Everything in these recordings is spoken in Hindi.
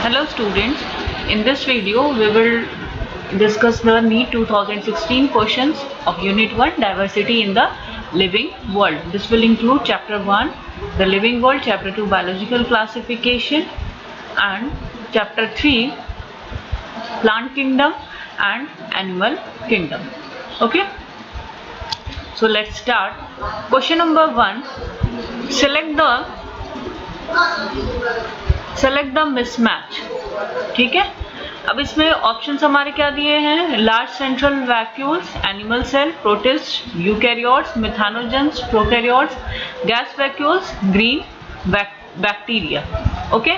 Hello students, in this video we will discuss the NEET 2016 questions of Unit 1 Diversity in the Living World. This will include Chapter 1 The Living World, Chapter 2 Biological Classification and Chapter 3 Plant Kingdom and Animal Kingdom. Okay, so let's start. Question number 1, select the mismatch. ठीक है, अब इसमें ऑप्शंस हमारे क्या दिए हैं? Large central vacuoles, animal cell, protist, eukaryotes, methanogens, prokaryotes, gas vacuoles, green bacteria. Okay,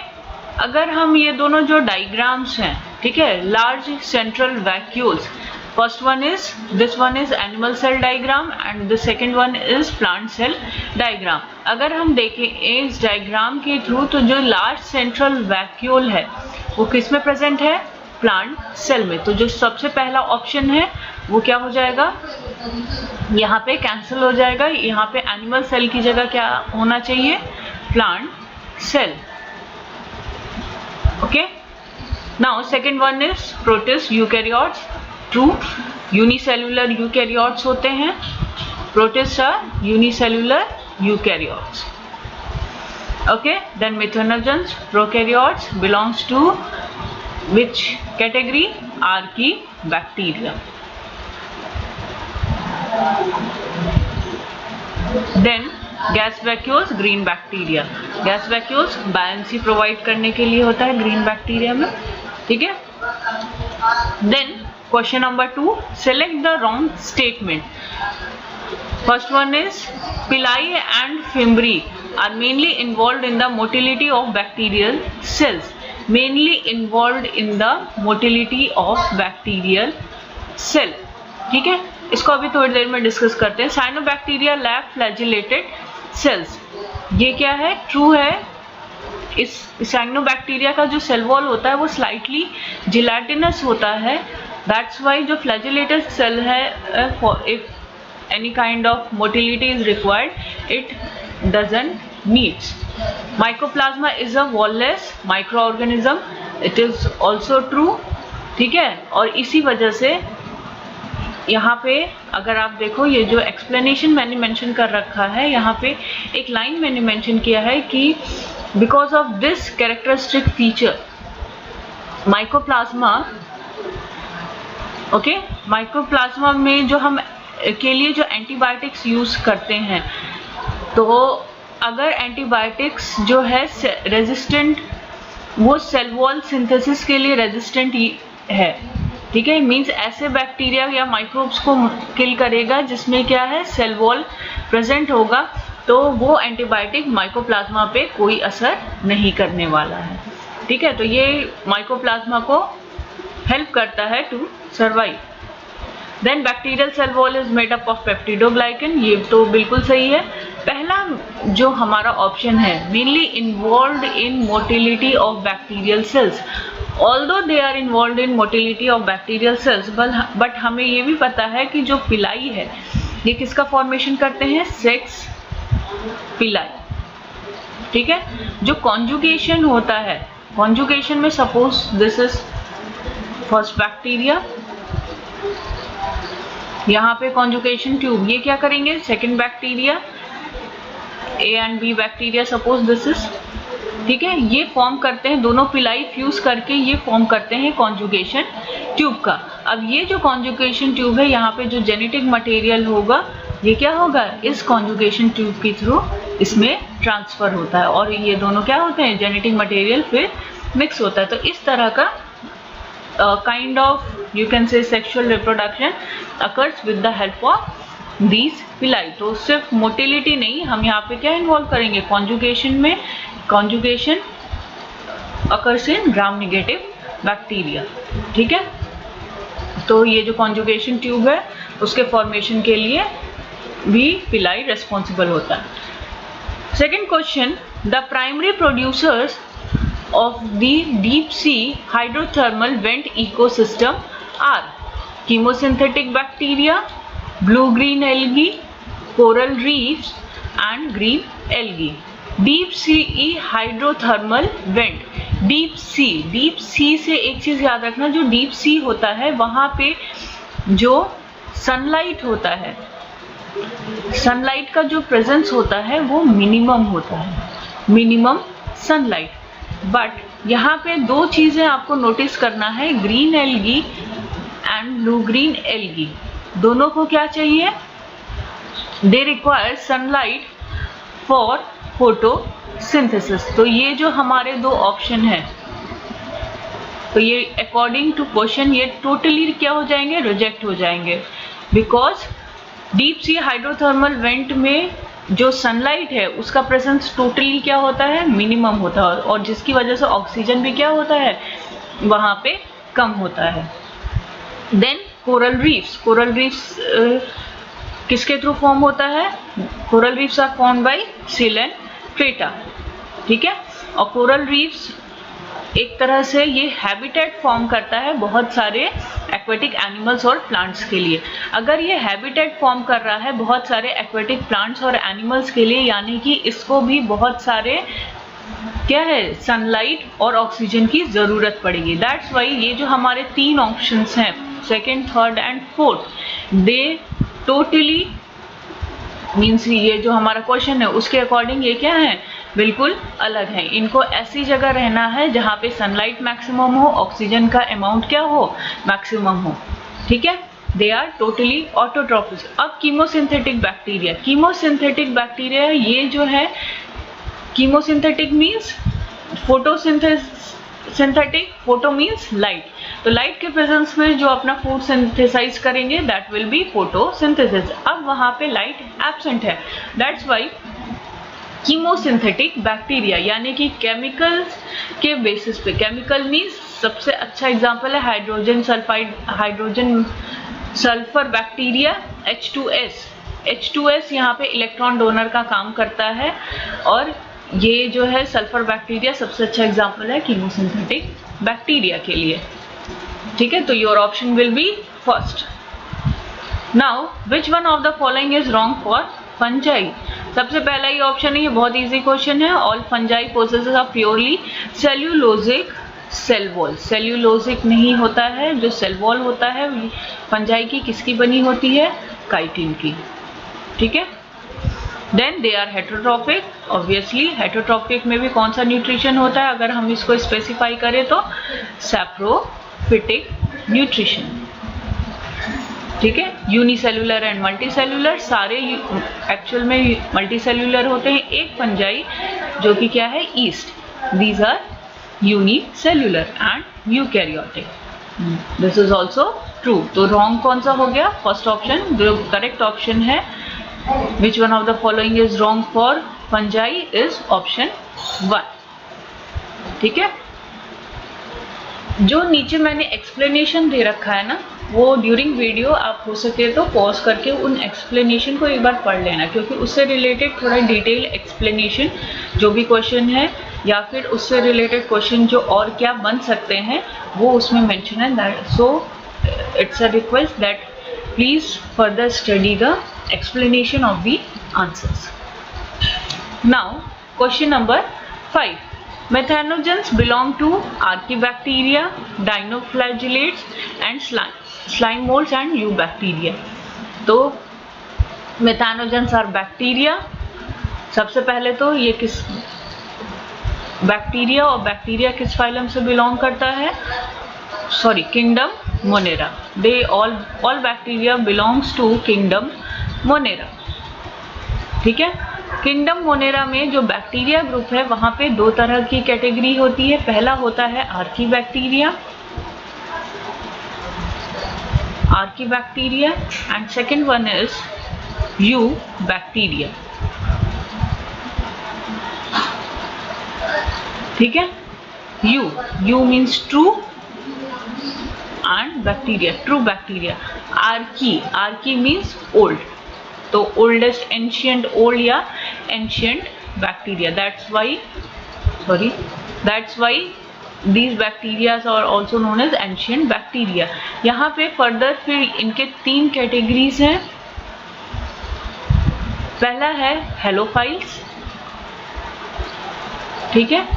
अगर हम ये दोनों जो डायग्राम्स हैं, ठीक है, large central vacuoles, first one is this one is animal cell diagram and the second one is plant cell diagram. अगर हम देखें इस डायग्राम के थ्रू तो जो लार्ज सेंट्रल वैक्यूल है वो किस में प्रेजेंट है? प्लांट सेल में. तो जो सबसे पहला ऑप्शन है वो क्या हो जाएगा? यहाँ पे कैंसिल हो जाएगा. यहाँ पे एनिमल सेल की जगह क्या होना चाहिए? Plant cell. Okay, now second one is protist eukaryotes. True, unicellular eukaryotes होते हैं. Protist are unicellular eukaryotes. Okay, then methanogens, prokaryotes belongs to which category? Archaebacteria. Then gas vacuoles, green bacteria. Gas vacuoles buoyancy provide करने के लिए होता है ग्रीन बैक्टीरिया में. ठीक है. Then question number 2, select the wrong statement. First one is pili and fimbri are mainly involved in the motility of bacterial cells. Mainly involved in the motility of bacterial cell. ठीक है, इसको अभी थोड़ी देर में डिस्कस करते हैं. Cyanobacteria lack flagellated cells. ये क्या है? ट्रू है. इस साइनोबैक्टीरिया का जो सेल वॉल होता है वो स्लाइटली जिलेटिनस होता है. That's why जो flagellated cell है, if any kind of motility is required, it doesn't need. Mycoplasma is a wall-less microorganism. It is also true. ठीक है, और इसी वजह से यहाँ पे अगर आप देखो ये जो एक्सप्लेनेशन मैंने मेंशन कर रखा है, यहाँ पे एक लाइन मैंने मेंशन किया है कि because of this characteristic feature mycoplasma. Okay, mycoplasma में जो हम के लिए जो एंटीबायोटिक्स यूज करते हैं, तो अगर एंटीबायोटिक्स जो है रेजिस्टेंट, वो सेल वॉल सिंथेसिस के लिए रेजिस्टेंट है. ठीक है, मींस ऐसे बैक्टीरिया या माइक्रोब्स को किल करेगा जिसमें क्या है? सेल वॉल प्रेजेंट होगा. तो वो एंटीबायोटिक माइकोप्लाज्मा पे कोई असर नहीं करने वाला है. ठीक है, तो ये माइकोप्लाज्मा को हेल्प करता है to survive. Then bacterial cell wall is made up of peptidoglycan. ये तो बिल्कुल सही है. पहला जो हमारा ऑप्शन है, mainly involved in motility of bacterial cells. Although they are involved in motility of bacterial cells, but हमें ये भी पता है कि जो पिलाई है ये किसका फॉर्मेशन करते हैं? सेक्स पिलाई. ठीक है, जो कॉन्जुगेशन होता है, कॉन्जुगेशन में suppose this is first bacteria, यहाँ पे कॉन्जुगेशन ट्यूब, ये क्या करेंगे? Second bacteria, A and B bacteria suppose this is. ठीक है, ये फॉर्म करते हैं, दोनों पिलाई फ्यूज करके ये फॉर्म करते हैं कॉन्जुगेशन ट्यूब का. अब ये जो कॉन्जुगेशन ट्यूब है, यहाँ पे जो जेनेटिक मटेरियल होगा ये क्या होगा? इस कॉन्जुगेशन ट्यूब के थ्रू इसमें ट्रांसफर होता है और ये दोनों क्या होते हैं? जेनेटिक मटेरियल फिर मिक्स होता है. तो इस तरह का kind of you can say sexual reproduction occurs with the help of these villi. तो सिर्फ मोटिलिटी नहीं, हम यहाँ पे क्या इन्वॉल्व करेंगे? कॉन्जुगेशन में. Conjugation occurs in gram negative bacteria. ठीक है, तो ये जो कॉन्जुगेशन ट्यूब है उसके फॉर्मेशन के लिए भी पिलाई रेस्पॉन्सिबल होता है. Second question, the primary producers of the deep sea hydrothermal vent ecosystem are chemosynthetic bacteria, blue-green algae, coral reefs and green algae. Deep sea hydrothermal vent, deep sea से एक चीज याद रखना, जो डीप सी होता है वहां पे जो सनलाइट होता है, सनलाइट का जो प्रेजेंस होता है वो मिनिमम होता है, मिनिमम सनलाइट। बट यहाँ पे दो चीजें आपको नोटिस करना है, green algae and blue green algae, दोनों को क्या चाहिए, they require sunlight for photosynthesis. तो ये जो हमारे दो ऑप्शन है, तो ये अकॉर्डिंग टू क्वेश्चन ये टोटली क्या हो जाएंगे, रिजेक्ट हो जाएंगे, because deep sea hydrothermal vent में जो सनलाइट है उसका प्रेजेंस टोटली क्या होता है, मिनिमम होता है, और जिसकी वजह से ऑक्सीजन भी क्या होता है वहां पे कम होता है। देन कोरल रीफ्स किसके थ्रू फॉर्म होता है, coral reefs are form by seal and क्रेटा, ठीक है। और कोरल रीफ्स एक तरह से ये हैबिटेट फॉर्म करता है बहुत सारे एक्वेटिक एनिमल्स और प्लांट्स के लिए। अगर ये हैबिटेट फॉर्म कर रहा है बहुत सारे एक्वेटिक प्लांट्स और एनिमल्स के लिए, यानी कि इसको भी बहुत सारे क्या है, सनलाइट और ऑक्सीजन की जरूरत पड़ेगी। दैट्स वाई ये जो हमारे तीन ऑप्शंस हैं, second, third and fourth, they totally means ये जो हमारा क्वेश्चन है उसके अकॉर्डिंग ये क्या है, बिल्कुल अलग है। इनको ऐसी जगह रहना है जहाँ पे सनलाइट मैक्सिमम हो, ऑक्सीजन का अमाउंट क्या हो, मैक्सिमम हो, ठीक है। They are totally autotrophic. अब कीमोसिंथेटिक बैक्टीरिया ये जो है, chemosynthetic means photosynthetic, photo means light, तो लाइट के प्रेजेंस में जो अपना फूड सिंथेसाइज करेंगे दैट विल बी फोटोसिंथेसिस। अब वहां पे लाइट एब्सेंट है, दैट्स वाई कीमोसिंथेटिक बैक्टीरिया, यानी कि केमिकल्स के बेसिस पे, केमिकल मीन्स सबसे अच्छा एग्जांपल है हाइड्रोजन सल्फर बैक्टीरिया H2S यहाँ पे इलेक्ट्रॉन डोनर का काम करता है, और ये जो है सल्फर बैक्टीरिया सबसे अच्छा एग्जांपल है कीमोसिंथेटिक बैक्टीरिया के लिए, ठीक है। तो your option will be first. Now which one of the following is wrong for fungi. सबसे पहला ये ऑप्शन है, ये बहुत इजी क्वेश्चन है, all fungi possesses are purely cellulosic cell wall. Cellulosic नहीं होता है, जो सेल वॉल होता है फंजाई की किसकी बनी होती है, काइटिन की, ठीक है। Then they are heterotrophic, obviously heterotrophic में भी कौन सा न्यूट्रिशन होता है, अगर हम इसको स्पेसिफाई करें तो सैप्रोफिटिक न्यूट्रिशन, ठीक है। यूनिसेल्युलर एंड मल्टीसेल्युलर, सारे एक्चुअल में मल्टीसेल्युलर होते हैं, एक फंजाई जो कि क्या है, yeast, these are unicellular and eukaryotic, this is also true. तो रॉन्ग कौन सा हो गया, फर्स्ट ऑप्शन। जो करेक्ट ऑप्शन है, which one of the following is wrong for fungi, is option 1, ठीक है। जो नीचे मैंने एक्सप्लेनेशन दे रखा है ना, वो ड्यूरिंग वीडियो आप हो सके तो पॉज करके उन एक्सप्लेनेशन को एक बार पढ़ लेना, क्योंकि उससे रिलेटेड थोड़ा डिटेल एक्सप्लेनेशन जो भी क्वेश्चन है या फिर उससे रिलेटेड क्वेश्चन जो और क्या बन सकते हैं वो उसमें मेंशन है। That so it's a request that please further study the explanation of the answers. Now question number 5. Methanogens belong to archaebacteria, dinoflagellates and slime molds and eubacteria. तो methanogens are bacteria। सबसे पहले तो ये किस बैक्टीरिया, और बैक्टीरिया किस फाइलम से बिलोंग करता है, sorry, kingdom Monera. They all bacteria belongs to kingdom Monera, ठीक है। किंगडम मोनेरा में जो बैक्टीरिया ग्रुप है वहां पे दो तरह की कैटेगरी होती है, पहला होता है archaebacteria and second one is eubacteria, ठीक है। You means true and bacteria, true bacteria. Archie means old, तो ओल्डेस्ट एंशियंट, ओल्ड या ancient bacteria, that's why these bacteria are also known as ancient bacteria। यहाँ पे फर्दर फिर इनके 3 कैटेगरीज हैं। पहला है हेलोफाइल्स, ठीक है,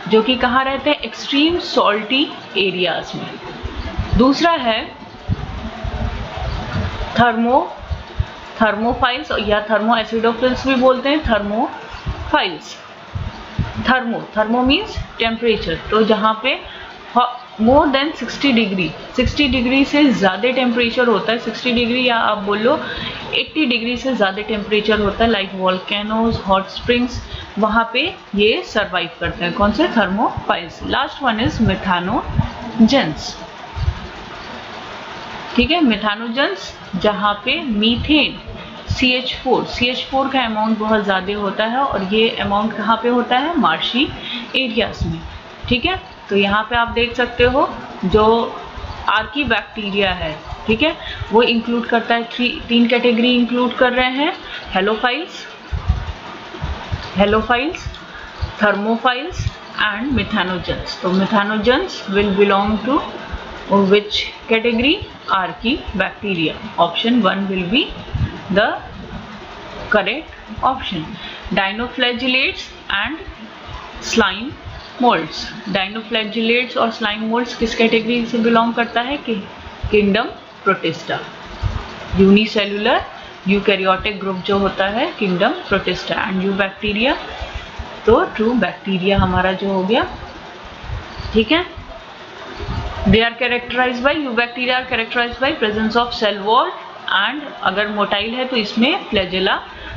जो कि कहाँ रहते हैं, एक्सट्रीम सॉल्टी एरियाज में। दूसरा है थर्मोफाइल्स या थर्मो एसिडोफिल्स भी बोलते हैं, थर्मोफाइल्स। थर्मो मीन्स टेम्परेचर, तो जहाँ पे मोर देन 60 डिग्री से ज़्यादा टेम्परेचर होता है, 60 डिग्री या आप बोलो 80 डिग्री से ज़्यादा टेम्परेचर होता है, लाइक वॉल्केनोज, हॉट स्प्रिंग्स, वहाँ पे ये सर्वाइव करते हैं। कौन से, थर्मोफाइल्स। लास्ट वन इज मेथानोजेंस, ठीक है, मेथानोजेंस जहाँ पे मीथेन CH4 का अमाउंट बहुत ज़्यादा होता है, और ये अमाउंट कहाँ पे होता है, मार्शी एरियाज में, ठीक है। तो यहाँ पे आप देख सकते हो जो आर्की बैक्टीरिया है, ठीक है, वो इंक्लूड करता है, तीन कैटेगरी इंक्लूड कर रहे हैं, हेलोफाइल्स, थर्मोफाइल्स एंड मेथानोजेंस। तो methanogens will belong to which category, Archaebacteria. Option 1 will be the correct option. Dinoflagellates and slime molds. Dinoflagellates और slime molds किस कैटेगरी से बिलोंग करता है, कि kingdom protista. Unicellular eukaryotic group जो होता है, किंगडम प्रोटिस्टा। एंड यूबैक्टीरिया, तो ट्रू बैक्टीरिया हमारा जो हो गया, ठीक है। They are characterized by, eubacteria are characterized by presence of cell wall, and अगर मोटाइल है तो इसमें फ्लैजेला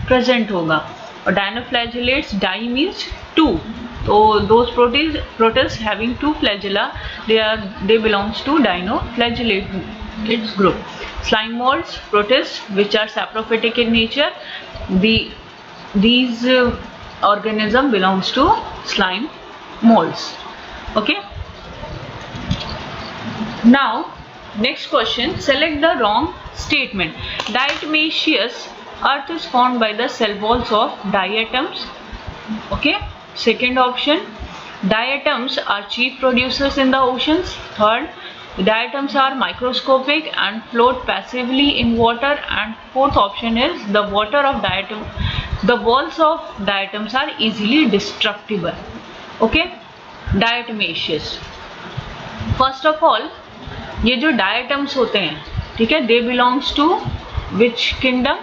प्रेजेंट होगा। और डायनोफ्लैजेलेट्स, डाई मीन्स टू, तो those protists having two flagella, they belongs to dinoflagellates group. Slime molds, protists which are saprophytic in nature, these organism belongs to slime molds. Okay. Now next question, select the wrong statement. Diatomaceous earth is formed by the cell walls of diatoms. Okay, second option, diatoms are chief producers in the oceans. Third, diatoms are microscopic and float passively in water. And fourth option is the walls of diatoms are easily destructible. Okay, diatomaceous. First of all, ये जो डायटम्स होते हैं, ठीक है, they belongs to which kingdom,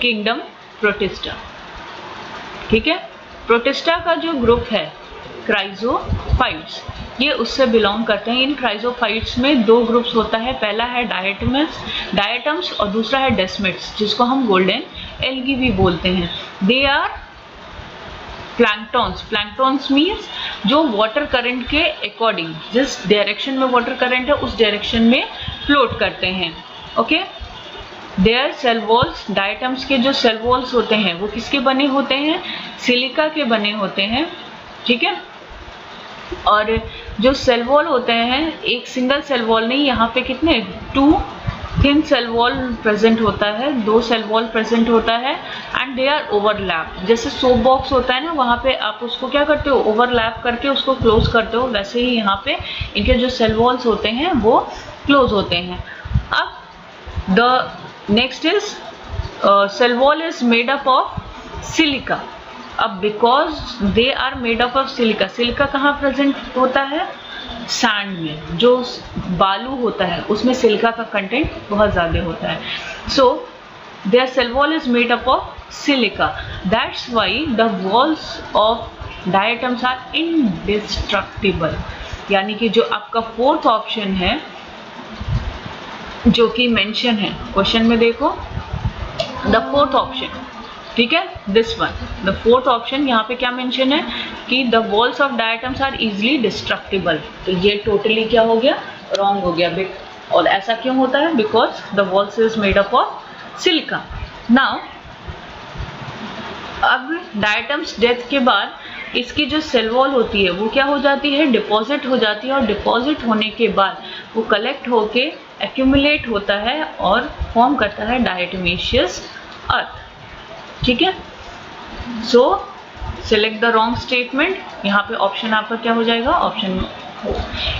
kingdom protista, ठीक है। प्रोटिस्टा का जो ग्रुप है क्राइजोफाइट्स, ये उससे बिलोंग करते हैं। इन क्राइजोफाइट्स में दो ग्रुप्स होता है, पहला है डायटम्स और दूसरा है डेस्मिट्स, जिसको हम गोल्डन एल्गी भी बोलते हैं। दे आर प्लैंक्टॉन्स मीन्स जो वाटर करंट के अकॉर्डिंग, जिस डायरेक्शन में वाटर करंट है उस डायरेक्शन में फ्लोट करते हैं। Okay, their cell walls, diatoms के जो सेल वॉल्स होते हैं वो किसके बने होते हैं, सिलिका के बने होते हैं, ठीक है। और जो सेल वॉल होते हैं, एक सिंगल सेल वॉल नहीं, यहाँ पे कितने, 2 थिन सेल वॉल प्रेजेंट होता है, 2 सेल वॉल प्रेजेंट होता है। एंड दे आर ओवरलैप, जैसे सोप बॉक्स होता है ना, वहाँ पे आप उसको क्या करते हो, ओवरलैप करके उसको क्लोज करते हो, वैसे ही यहाँ पे इनके जो सेल वॉल्स होते हैं वो क्लोज होते हैं। अब the next is cell wall is made up of silica. अब because they are made up of silica, silica कहाँ प्रेजेंट होता है, सैंड में, जो बालू होता है उसमें सिलिका का कंटेंट बहुत ज़्यादा होता है। So their cell wall is made up of silica, that's why the walls of diatoms are indestructible. यानी कि जो आपका फोर्थ ऑप्शन है जो कि मेंशन है क्वेश्चन में, देखो द फोर्थ ऑप्शन, ठीक है, this one, the fourth option, यहाँ पे क्या मेंशन है कि the walls of diatoms are easily destructible. तो ये टोटली क्या हो गया, रॉन्ग हो गया। और ऐसा क्यों होता है, because the walls is made up of silica. Now अब डायटम्स डेथ के बाद इसकी जो सेल वॉल होती है वो क्या हो जाती है, डिपॉजिट हो जाती है। और डिपॉजिट होने के बाद वो कलेक्ट होके एक्यूमुलेट होता है और फॉर्म करता है डायटोमेशियस अर्थ, ठीक है। सो सिलेक्ट द रॉन्ग स्टेटमेंट, यहाँ पे ऑप्शन आपका क्या हो जाएगा, ऑप्शन।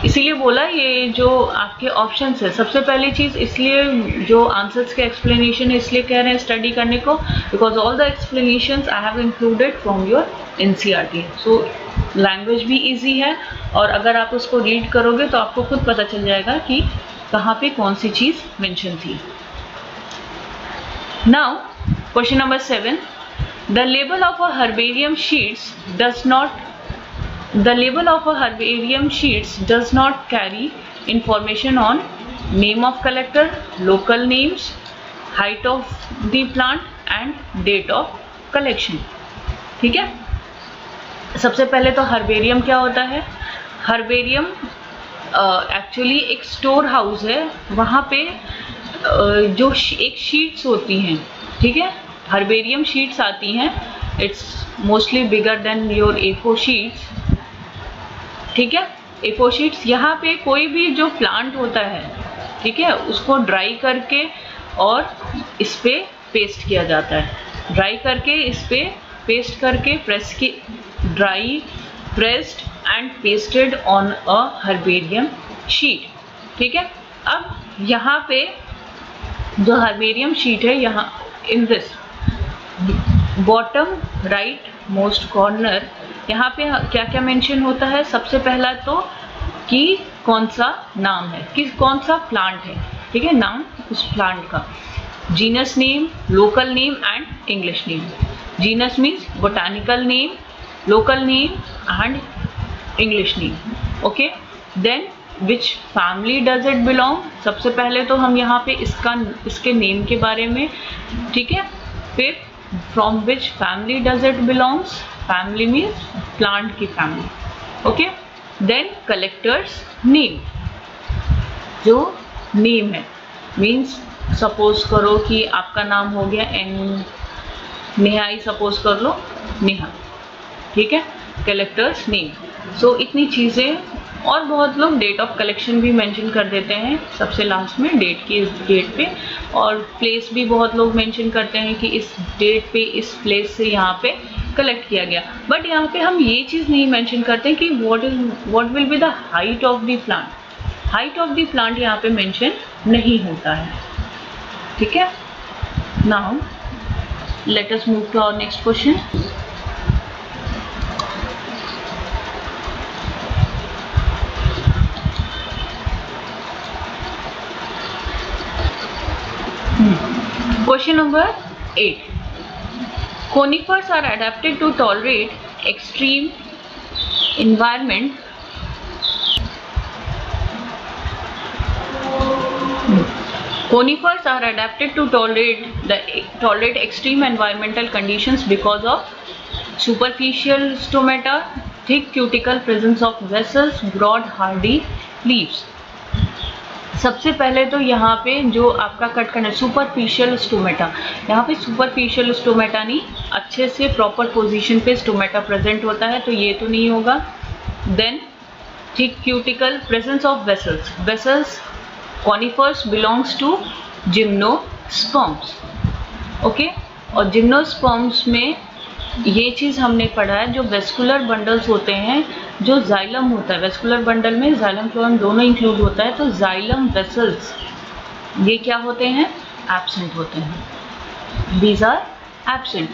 इसीलिए बोला ये जो आपके ऑप्शंस है, सबसे पहली चीज़ इसलिए जो आंसर्स के एक्सप्लेनेशन है इसलिए कह रहे हैं स्टडी करने को, because all the explanations I have included from your NCERT। So language भी इजी है और अगर आप उसको रीड करोगे तो आपको खुद पता चल जाएगा कि कहाँ पे कौन सी चीज़ मेंशन थी। Now question number 7, the label of a herbarium sheets does not carry information on name of collector, local names, height of the plant and date of collection। ठीक है, सबसे पहले तो हर्बेरियम क्या होता है? हर्बेरियम एक्चुअली एक स्टोर हाउस है, वहाँ पे जो एक शीट्स होती हैं, ठीक है, हर्बेरियम शीट्स आती हैं, it's mostly bigger than your A4 sheets, ठीक है, A4 शीट्स। यहाँ पे कोई भी जो प्लांट होता है, ठीक है, उसको ड्राई करके और इस पे पेस्ट किया जाता है, ड्राई करके इस पे पेस्ट करके प्रेस की dry pressed and pasted on a herbarium sheet, ठीक है। अब यहाँ पे जो हर्बेरियम शीट है, यहाँ in this bottom right most corner, यहाँ पे क्या क्या मेंशन होता है? सबसे पहला तो कि कौन सा नाम है, कि कौन सा प्लांट है, ठीक है, नाम उस प्लांट का, genus name, local name and English name. Genus means botanical name, local name and English name, okay. Then which family does it belong, सबसे पहले तो हम यहाँ पे इसके नेम के बारे में, ठीक है। फिर from which family does it belongs, family means plant की family, okay. Then collectors name, जो नेम है, मीन्स सपोज करो कि आपका नाम हो गया एन नेहा ही सपोज कर लो, नेहा, ठीक है, कलेक्टर्स नेम। सो इतनी चीज़ें, और बहुत लोग डेट ऑफ कलेक्शन भी मेंशन कर देते हैं सबसे लास्ट में, डेट की इस डेट पे, और प्लेस भी बहुत लोग मेंशन करते हैं कि इस डेट पे इस प्लेस से यहाँ पे कलेक्ट किया गया। बट यहाँ पे हम ये चीज़ नहीं मेंशन करते कि what will be the height of the plant. Height of the plant यहाँ पे मेंशन नहीं होता है, ठीक है। Now let us move to our next question. Question number 8. Conifers are adapted to tolerate extreme environment. Conifers are adapted to tolerate extreme environmental conditions because of superficial stomata, thick cuticle, presence of vessels, broad hardy leaves। सबसे पहले तो यहाँ पे जो आपका कट करना है सुपरफिशियल स्टोमेटा, यहाँ पे सुपरफिशियल स्टोमेटा नहीं, अच्छे से प्रॉपर पोजीशन पे स्टोमेटा प्रेजेंट होता है, तो ये तो नहीं होगा। Then thick cuticle, presence of vessels, vessels conifers belongs to gymnosperms, okay. और जिम्नोस्पर्म्स में ये चीज़ हमने पढ़ा है, जो वेस्कुलर बंडल्स होते हैं, जो जाइलम होता है, वेस्कुलर बंडल में जाइलम फ्लोएम दोनों इंक्लूड होता है, तो जाइलम वेसल्स ये क्या होते हैं? एब्सेंट होते हैं, these are absent.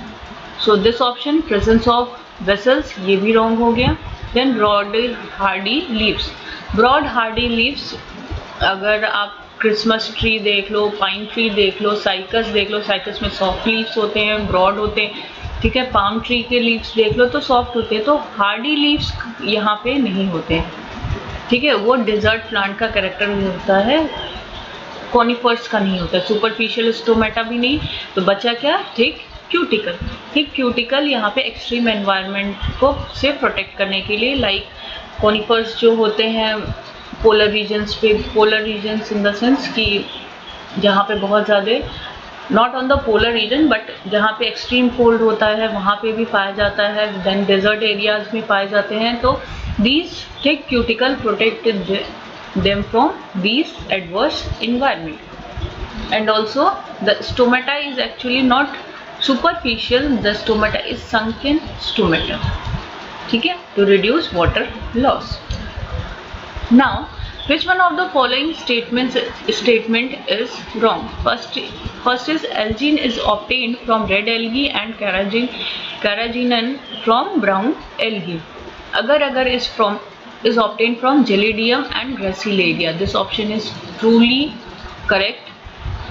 So this option presence of vessels ये भी रॉन्ग हो गया। Then broad hardy leaves, broad hardy leaves अगर आप क्रिसमस ट्री देख लो, पाइन ट्री देख लो, साइकस देख लो, साइकस में सॉफ्ट लीव्स होते हैं, ब्रॉड होते हैं, ठीक है। पाम ट्री के लीव्स देख लो तो सॉफ्ट होते हैं, तो हार्डी लीव्स यहाँ पे नहीं होते, ठीक है। वो डिजर्ट प्लांट का कैरेक्टर होता है, कॉनिफर्स का नहीं होता। सुपरफिशियल स्टोमेटा भी नहीं, तो बचा क्या? Thick cuticle. थिक क्यूटिकल यहाँ पे एक्सट्रीम एनवायरनमेंट को से प्रोटेक्ट करने के लिए, लाइक कॉनिफर्स जो होते हैं पोलर रीजन्स पे, polar regions in the sense कि जहाँ पे बहुत ज़्यादा, not on the polar region but जहाँ पे एक्सट्रीम कोल्ड होता है वहाँ पे भी पाया जाता है, देन डेजर्ट एरियाज में पाए जाते हैं। तो these thick cuticle protect them from these adverse environment. And also the stomata is actually not superficial, the stomata is sunken stomata, ठीक है, to reduce water loss. Now which one of the following statement is wrong? First is algin is obtained from red algae and carrageenan from brown algae. agar is obtained from Gelidium and Gracilaria. This option is truly correct.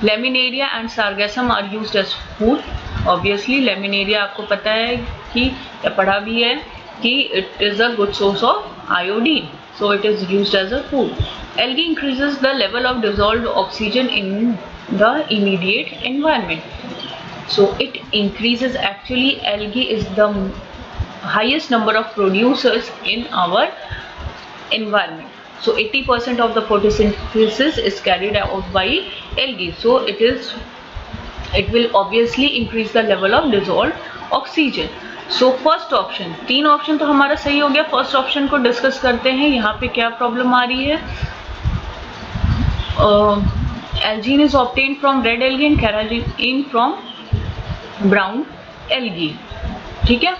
Laminaria and Sargassum are used as food. Obviously Laminaria आपको पता है कि या पढ़ा भी है कि it is a good source of iodine, so it is used as a food. Algae increases the level of dissolved oxygen in the immediate environment. So it increases, actually algae is the highest number of producers in our environment. So 80% of the photosynthesis is carried out by algae. So it will obviously increase the level of dissolved oxygen. So first option, तीन ऑप्शन तो हमारा सही हो गया. फर्स्ट ऑप्शन को डिस्कस करते हैं. यहाँ पे क्या प्रॉब्लम आ रही है? Algine is obtained from red algae and carrageenan from brown algae. ठीक है.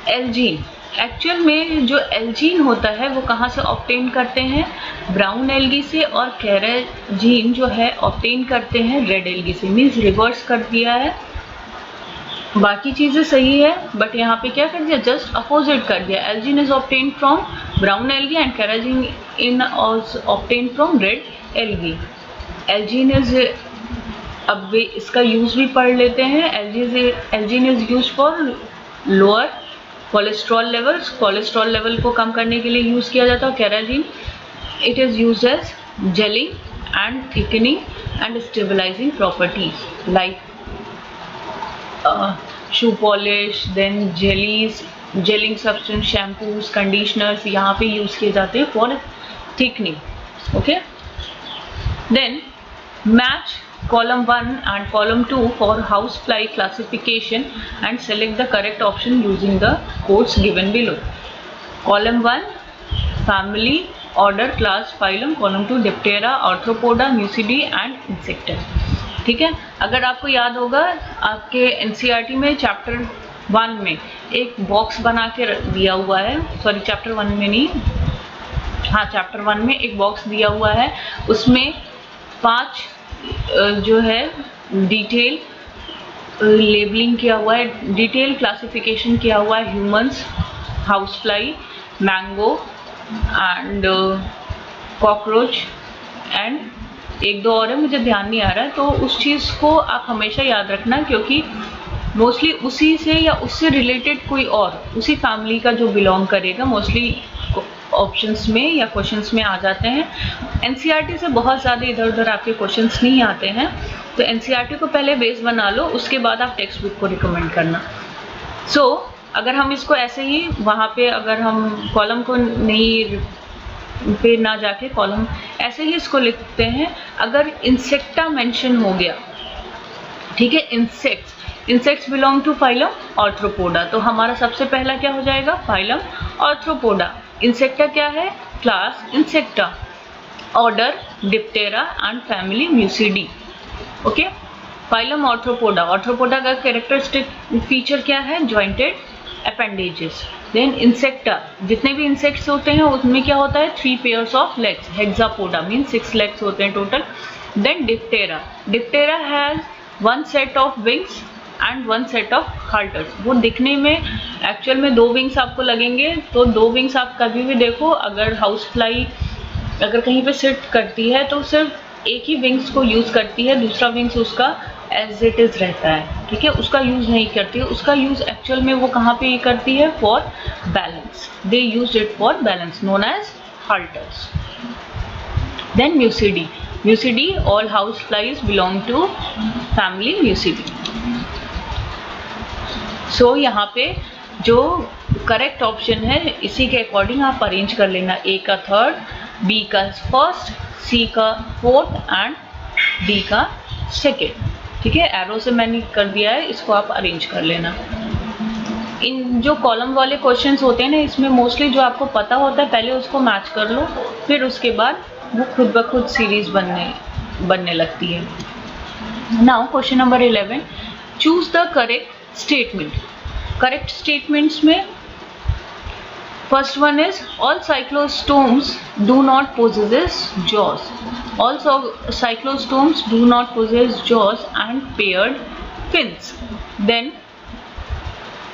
एल्जीन, एक्चुअल में जो एल्जीन होता है वो कहाँ से ऑब्टेन करते हैं? ब्राउन एल्गी से. और कैराजीन जो है ऑब्टेन करते हैं रेड एल्गी से. मीन्स रिवर्स कर दिया है. बाकी चीज़ें सही है बट यहाँ पे क्या कर दिया? जस्ट अपोजिट कर दिया. Algin is obtain from brown algae and carrageenan in obtain from red algae. Algin is, अब इसका यूज भी पढ़ लेते हैं. Algin is use for lower cholesterol levels. Cholesterol level को कम करने के लिए यूज किया जाता है. Carrageenan it is used as gelling and thickening and stabilising properties like shoe polish, then jellies, gelling substance, shampoos, conditioners यहाँ पे यूज किए जाते हैं for thickening. Okay, then match column 1 and column 2 for housefly classification and select the correct option using the codes given below. Column 1 family, order, class, phylum. Column 2 Diptera, Arthropoda, Mucidae and Insecta. ठीक है. अगर आपको याद होगा आपके NCERT में चैप्टर 1 में एक बॉक्स बना के दिया हुआ है. सॉरी, चैप्टर 1 में नहीं, हाँ चैप्टर 1 में एक बॉक्स दिया हुआ है. उसमें 5 जो है डिटेल लेबलिंग किया हुआ है, डिटेल क्लासिफिकेशन किया हुआ है. Humans, house fly, mango and cockroach and एक दो और है, मुझे ध्यान नहीं आ रहा है. तो उस चीज़ को आप हमेशा याद रखना क्योंकि मोस्टली उसी से या उससे रिलेटेड कोई और उसी फैमिली का जो बिलोंग करेगा मोस्टली ऑप्शंस में या क्वेश्चंस में आ जाते हैं. एनसीईआरटी से बहुत ज़्यादा इधर उधर आपके क्वेश्चंस नहीं आते हैं. तो एनसीईआरटी को पहले बेस बना लो, उसके बाद आप टेक्स्ट बुक को रिकमेंड करना. सो अगर हम इसको ऐसे ही वहाँ पे अगर हम कॉलम को नहीं पे ना जाके कॉलम ऐसे ही इसको लिखते हैं. अगर इंसेक्टा मेंशन हो गया, ठीक है, insects belong to phylum arthropoda, तो हमारा सबसे पहला क्या हो जाएगा? Phylum arthropoda. इंसेक्टा क्या है? Class insecta, order Diptera and family म्यूसिडी. Okay, phylum arthropoda. Arthropoda का कैरेक्टरिस्टिक फीचर क्या है? Jointed appendages. देन इंसेक्टा, जितने भी इंसेक्ट्स होते हैं उनमें क्या होता है? 3 pairs of legs. Hexapoda mean 6 legs होते हैं total. Then diptera has 1 set of wings and 1 set of halteres. वो दिखने में एक्चुअल में 2 विंग्स आपको लगेंगे. तो 2 विंग्स आप कभी भी देखो, अगर हाउस फ्लाई अगर कहीं पे सिट करती है तो सिर्फ एक ही विंग्स को यूज़ करती है, दूसरा विंग्स उसका एज इट इज़ रहता है. ठीक है, उसका यूज़ नहीं करती है. उसका यूज़ एक्चुअल में वो कहाँ पे करती है? For balance. They use it for balance, known as halteres. Then muscidae, all house flies belong to family muscidae. So यहाँ पे जो करेक्ट ऑप्शन है इसी के अकॉर्डिंग आप अरेंज कर लेना. ए का थर्ड, बी का फर्स्ट, सी का फोर्थ एंड डी का सेकेंड. ठीक है, एरो से मैंने कर दिया है, इसको आप अरेंज कर लेना. इन जो कॉलम वाले क्वेश्चंस होते हैं ना, इसमें मोस्टली जो आपको पता होता है पहले उसको मैच कर लो, फिर उसके बाद वो खुद ब खुद सीरीज बनने लगती है. Now question number 11, choose the correct statement. Correct statements में first one is all cyclostomes do not possess jaws. All cyclostomes do not possess jaws and paired fins. Then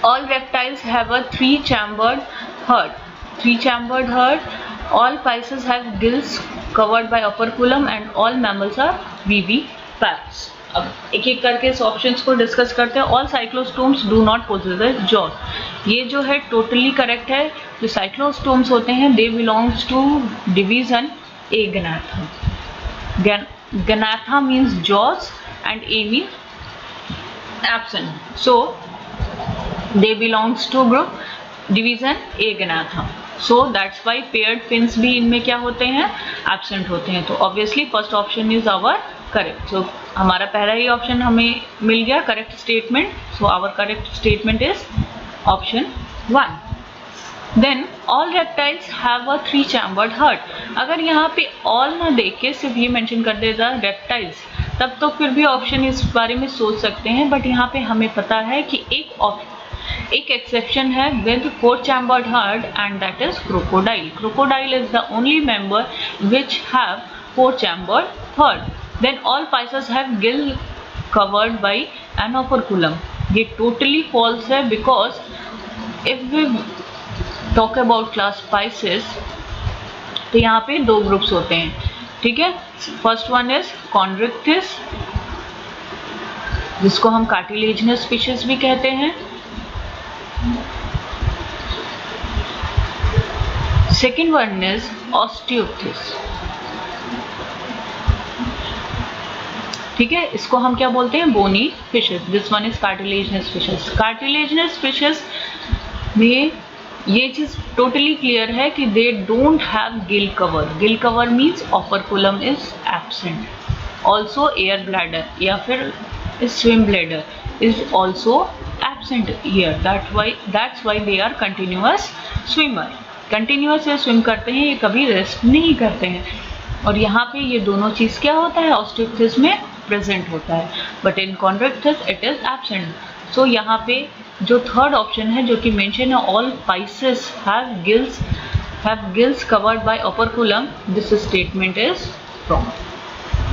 all reptiles have a 3-chambered heart. Three-chambered heart. All pisces have gills covered by operculum and all mammals are viviparous. अब एक एक करके इस ऑप्शंस को डिस्कस करते हैं. All cyclostomes do not possess jaws. ये जो है टोटली करेक्ट है. जो साइक्लोस्टोम्स होते हैं they belongs to division Agnatha. Ganatha means jaws and A means absent. So they belongs to group division A Ganatha. So that's why paired fins भी इनमें क्या होते हैं, absent होते हैं. तो obviously first option is our correct. So हमारा पहला ही ऑप्शन हमें मिल गया correct statement. So our correct statement is option 1. Then all reptiles have a three-chambered heart. अगर यहाँ पे all ना देख के सिर्फ ये मेंशन कर देता reptiles, तब तो फिर भी ऑप्शन इस बारे में सोच सकते हैं. बट यहाँ पे हमें पता है कि एक एक्सेप्शन है with four-chambered heart and that is crocodile. Crocodile is the only member which have four-chambered heart. Then all pisces have gill covered by an operculum. ये totally false है because if we talk about class Pisces तो यहाँ पे दो ग्रुप्स होते हैं. ठीक है, फर्स्ट वन इज कॉन्ड्रिक्टिस जिसको हम कार्टिलेजिनस फिशेस भी कहते हैं. Second one is osteichthyes. ठीक है, इसको हम क्या बोलते हैं, bony fishes. This one is cartilaginous fishes. Cartilaginous fishes में ये चीज टोटली क्लियर है कि they don't have gill cover. Gill cover means operculum is absent. Also air bladder या फिर swim bladder is also absent here. That's why they are continuous swimmer. Continuous swim करते हैं, ये कभी रेस्ट नहीं करते हैं. और यहाँ पे ये दोनों चीज क्या होता है, ऑस्टियोप्थिस में प्रेजेंट होता है, but in chondrichthyes it is absent. So यहाँ पे जो थर्ड ऑप्शन है जो कि मेंशन है all pisces have gills covered by operculum, this statement is wrong.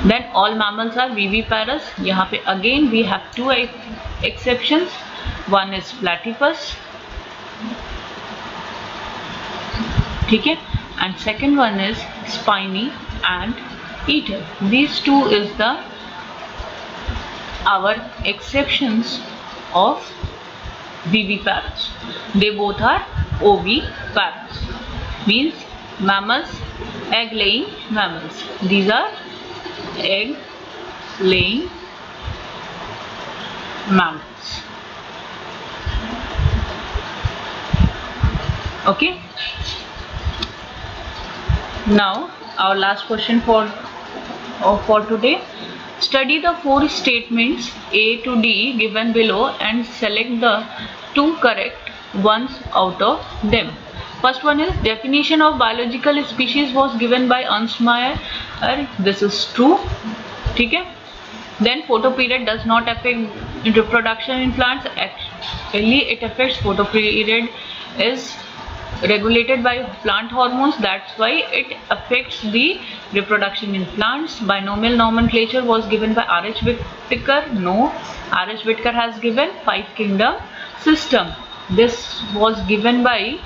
Then all mammals are viviparous. यहाँ पे again we have two exceptions. One is platypus, ठीक है, and second one is spiny anteater. These two is the our exceptions of viviparous. They both are oviparous, means mammals, egg laying mammals. These are egg laying mammals. Okay, now our last question for today. Study the four statements A to D given below and select the two correct ones out of them. First one is definition of biological species was given by Ernst Mayr. This is true. ठीक है. Then photoperiod does not affect reproduction in plants. Actually, it affects. Photoperiod is regulated by plant hormones. That's why it affects the reproduction in plants. Binomial nomenclature was given by R.H. Whittaker. No, R.H. Whittaker has given five kingdom system. This was given by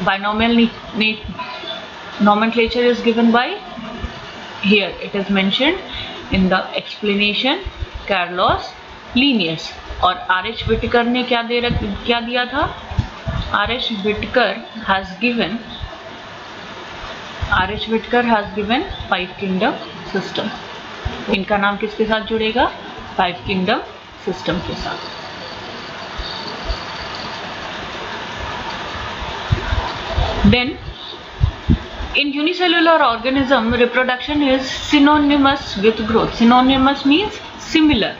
binomial nomenclature is given by, here it is mentioned in the explanation, Carlos Linnaeus. और R.H. Whittaker ने क्या दिया था, R.H. Whittaker has given five kingdom system. इनका नाम किसके साथ जुड़ेगा, five kingdom system के साथ. Then in unicellular organism reproduction is synonymous with growth. Synonymous means similar.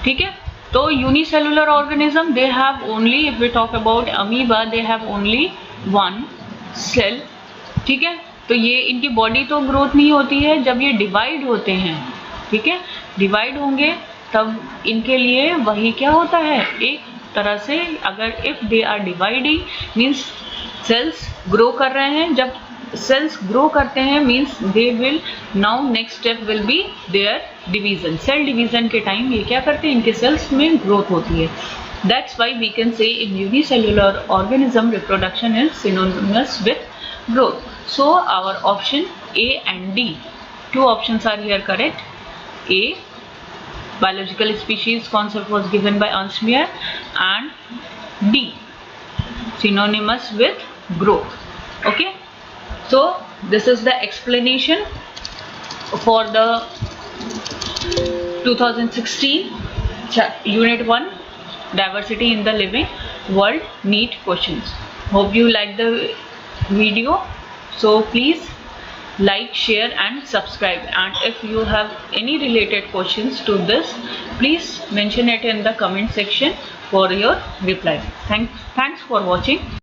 ठीक है, तो unicellular organism they have only, if we talk about amoeba they have only one cell. ठीक है, तो ये इनकी बॉडी तो ग्रोथ नहीं होती है, जब ये डिवाइड होते हैं, ठीक है, डिवाइड होंगे तब इनके लिए वही क्या होता है, एक तरह से अगर if they are dividing means cells grow कर रहे हैं. जब सेल्स ग्रो करते हैं means they will now next step will be their division. Cell division के टाइम ये क्या करते हैं, इनके सेल्स में ग्रोथ होती है. That's why we can say in unicellular organism reproduction is synonymous with growth. So our option A and D, two options are here correct. A, biological species concept was given by Ernst Mayr, and D, synonymous with growth. Okay, so this is the explanation for the 2016 unit 1 diversity in the living world NEET questions. Hope you like the video, so please like, share and subscribe, and if you have any related questions to this, please mention it in the comment section for your reply. Thanks for watching.